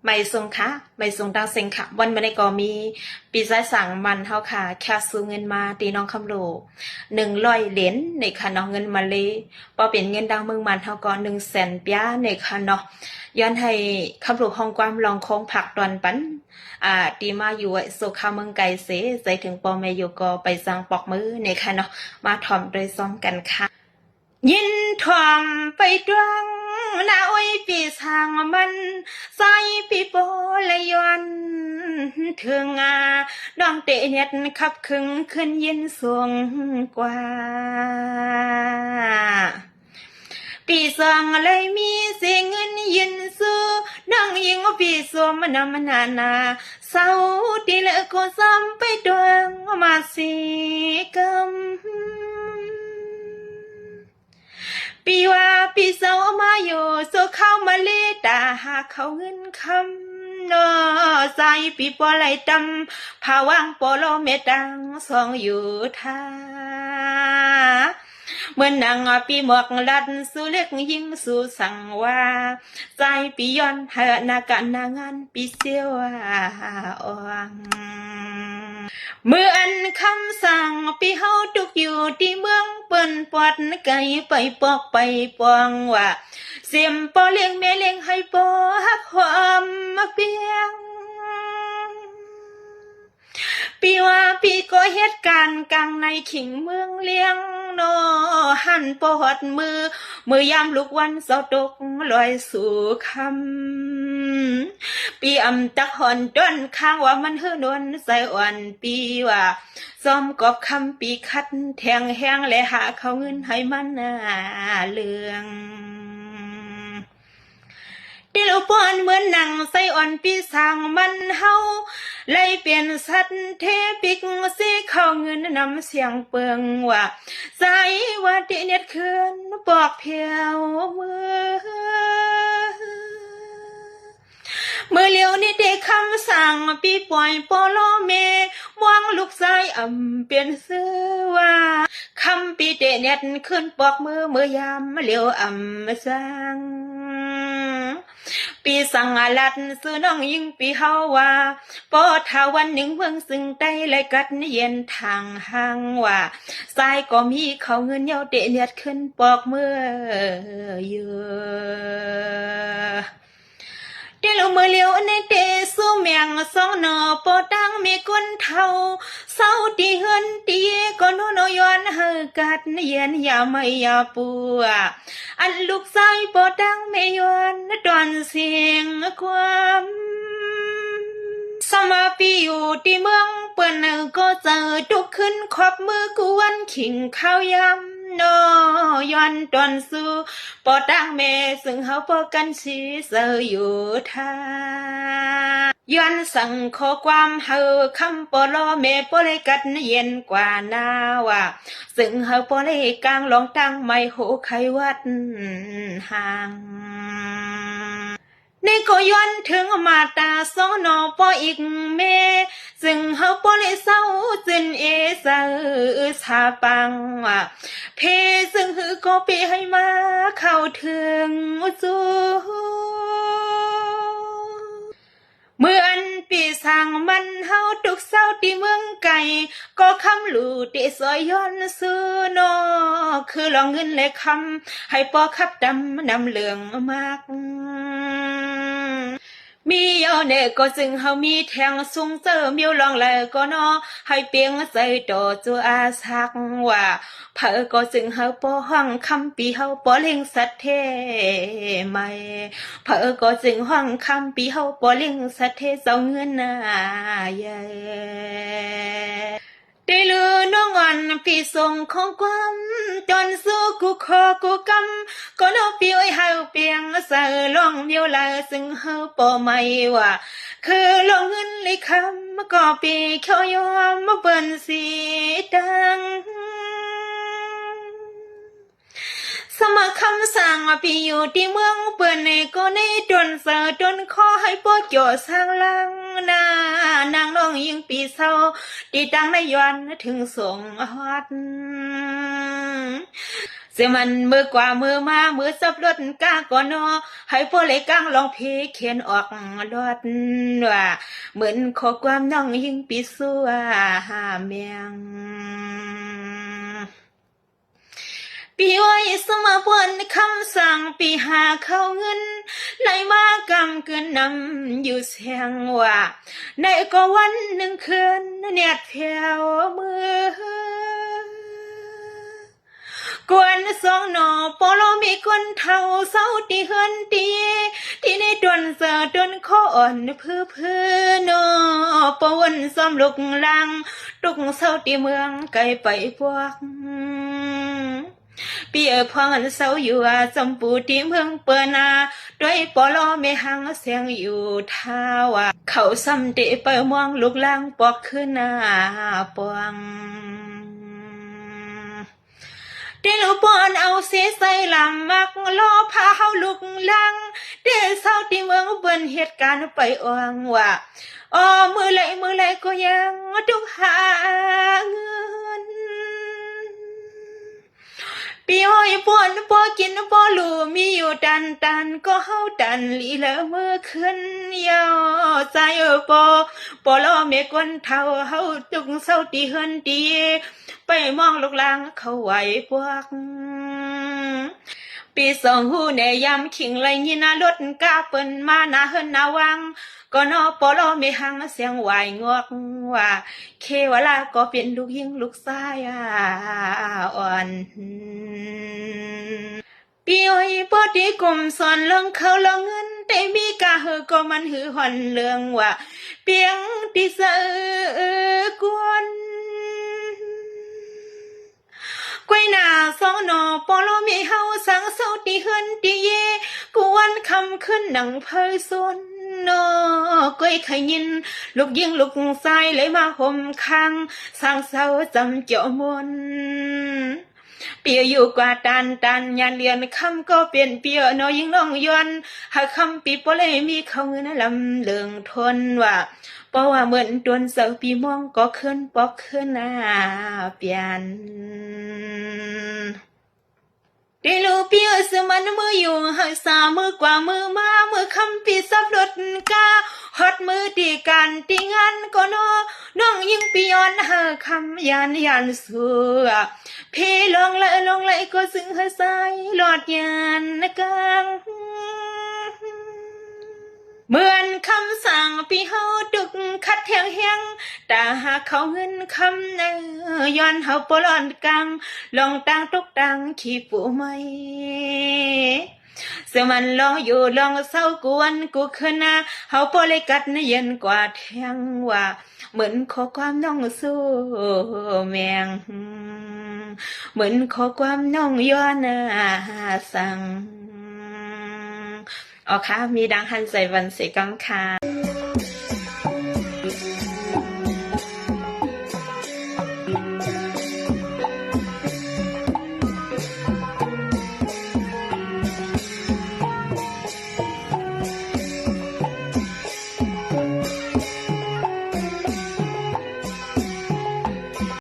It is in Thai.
ไม่ส่งค่ะไม่ส่งดังเซ็งค่ะวันมาในก็มีปีซ้ายสั่งมันเฮาค่ะแค่ซื้อเงินมาตีน้องคำโล100 เหรียญในค่ะเนาะเงินมาเลยพอเป็นเงินดังเมืองมันเฮาก็100,000เปียในค่ะเนาะย้อนให้คำโลห้องความลองคงผักตอนปันตีมาอยู่โซคาเมืองไกลเสใจถึงปอแม่อยู่ก็ไปสั่งปอกมือในค่ะเนาะมาถ่อมโดยซ้อมกันค่ะยินถ่อมไปดวงนาอ้อยปีสางมันใส่ปีโปละยอนถึงน้องเตะเน็ดขับขึงขึ้นยินสวงกว่าปีสองเลยมีเสียเงินยินสู้น้องยิงปีสวมนำนาเศร้าตีละก็ซ้ำไปดวงมาสีกำปีว่าปีเศร้ามาอยู่โซเข้ามาเลตาหาเขาเงินคำนอใจปีปอไหลตำผาว่างปอโลเมตังสองอยู่ท่าเมื่อนางปีหมวกลัดสู่เล็กยิงสู่สั่งว่าใจปีย้อนหานาการนางานปีเสียวอ่องเมื่ออันคำสั่งปีเฮาตุกอยู่ที่เมืองเปิ้นปอดไกลไปปอกไปปองว่าเสียมปอเลี้ยงแม่เลี้ยงให้ปอฮักความเปียงปีว่าปีก็เหตุการณ์กลางในขิงเมืองเลี้ยงโนหันปอดมือยามลูกวันเสาตกลอยสู่คำปีอำตักหอนต้นข้างว่ามันเฮือนวลใส่อ่อนปีว่าซ้อมกอบคำปีคัดแทงแห้งและหาเขาเงินให้มันเลืองดิลปอนเหมือนหนังใส่อ่อนปีสางมันเฮาเลยเปลี่ยนสัตว์เทปิกสิเข้าเงินนำเสียงเปิงว่าใจว่าดิเน็ดคืนบอกเพียวมือเลี้ยวนี่เด็กคำสั่งปีปล่อยปอลเมมองลูกชายเปลี่ยนเสื้อว่าคำปีเตเน็ดขึ้นปอกมือยามเลี้ยวสั่งปีสังอาลัดซื้อน้องยิงปีเฮาว่าปอทาวันหนึ่งเมืองซึ่งใต้เลยกัดเย็นทางห่างว่าสายก็มีเขาเงินเยาเตเน็ดขึ้นปอกมือเยอะเดี๋ยวมือเลี้ยวในเตสู้เมียงสองนอปอตั้งมีคนเท่าเศร้าตีเฮือนตีก็โนโนย้อนเฮกัดเย็นอย่าไม่อย่าปัวอันลูกชายปอตั้งไม่ย้อนตอนเสียงความสมาปีอยู่ที่เมืองเปิ้นก็เจอทุกขึ้นขอบมือกวนขิงข้าวยำนอย้อนตอนสู้ปอตั้งแม่ซึ่งเฮาปอกันชีเสออยู่ท่าย้อนสั่งขอความเฮาคำปอลอแม่ปอเลยกัดเย็นกว่านาว่าซึ่งเฮาปอเลยกลางลองตั้งไม่โหไขวัดห่างนี่ก็ย้อนถึงมาตาสองนอปออีกเมซึ่งเฮาปอเลยเศร้าจินเสอชาปังว่าเพซึ่งหือก็ไปให้มาเข้าถึงจูเมื่ออันปีสางมันเฮาตุกเศร้าที่เมืองไก่ก็คำหลู่ติซอยย้อนซื้อนอคือลองเงินและคำให้ปอขับดำนำเหลืองมากมีเยาเนก็จึงเฮามีแทงสูงเจอมิวลองแล้วก็นอให้เปียงใส่ต่อจัวอาสักว่าเผอก็จึงเฮาปอห้องคำปีเฮาปอเลี้ยงสัตว์เทไม่เผอก็จึงห้องคำปีเฮาปอเลี้ยงสัตว์เทเจ้าเงินใหญ่ได้ลือน้องอ่อนพี่ส่งของความจนสู้กูขอกูกำก็นอปีไว้เฮาเปียงเสือลองเมียวลาซึ่งเฮาปอไม่ว่าคือลงเงินเลยคำก็ปีเขายอมเปิ้นสีดัง สมัครคำสั่งพี่อยู่ที่เมืองเปิ่นในก็ในจนเสือจนขอให้ปอดจ่อสร้างลังนานางน้องยิงปีเศร้าตีตังในย้อนถึงส่งฮอดเสียมันมือกว่ามือมามือสับรถกาก่อนนอให้พวกเลยกลางลองเพเขียนออกรถว่าเหมือนขอความน้องยิงปีสัวหาเมียงปีไว้สมาบนคำสั่งปีหาเข้าเงินไหลมากำเกินนำอยู่เสียงว่าในก็วันหนึ่งคืนเนียดแผ่วมือกวนสองหนอปอลมีคนเท่าเศร้าตีเฮือนตีที่ในตนเสือตนขออ่อนเพื่อนอปวนซ้อมลุกลังตุกเศร้าตีเมืองไกลไปพวกปีพวงเศร้าอยู่จำปูที่เมืองเปินาด้วยปอลไม่หังเสียงอยู่ท่าว่าเขาซ้ำเตะไปมองลุกลังปอกขึ้นหน้าปวงเดลูปอนเอาเสียใส่ลำมักล้อพาเฮาลุกลังเดเศร้าที่เมืองเบิ่นเหตุการณ์ไปอ่วงว่าอ๋อมือไหลก็ยังตุกหาเงินปีอ้อยปอนปอกินปอลูมีอยู่ตันก็เฮาตันลีละมือขึ้นยาวใจปอล้อเมกวนเท่าเฮาตุกเศร้าตีเฮือนตีไปมองลูกลางเขาไหวพวกปีสองหูในยามขิงไรยินารถกาเปิ้นมาหน้าเฮินหน้าวังก็นอปอลอไม่หังเสียงไหวงอกว่าเคเวลาก็เป็นลูกยิงลูกชายอ่อนปีอ้อยปอดีกลมสอนลงเขาลงเงินแต่มีกาเฮอก็มันหือหอนเรื่องว่าเปียงติเสอกวนกวยหน้าสองหนอปอลมีเฮาสังเศร้าตีเฮือนตีเยกวนคำขึ้นหนังเพยสวนนอกวยขยินลูกยิงลูกชายเลยมาห่มคังสร้างเศร้าจำเจ้ามนเปียอยู่กว่าตันยันเรียนคำก็เปลี่ยนเปียน้อยยิงน้องยวนหากคำปีปอเลยมีเขาเงินลำเลืองทนว่าเพราะว่าเหมือนตวนเสาปีมองก็ขึ้นปอกขึ้นหน้าเปลี่ยนเดลูเปียสมันมืออยู่หักษามือกว่ามือมามือคำปีสับรถกาฮอดมือตีกันตีงานก็น้องยิงปีย้อนหาคำยันสัวเพลองไหลก็ซึ่งหาสายหลอดยันกลางเหมือนคำสั่งพี่เฮาดึกคัดแหงแต่หากเขาเงินคำในย้อนเฮาปลอนกังลองตังตกตังขี้ปูไม่เสือมันลองอยู่ลองเศร้ากวนกูขึ้นนะเฮาปเลยกัดในเย็นกว่าแทงว่าเหมือนขอความน้องสู้แมงเหมือนขอความน้องย้อนสั่งอ๋อค่ะมีดังหันใจวันเสกังค่ะ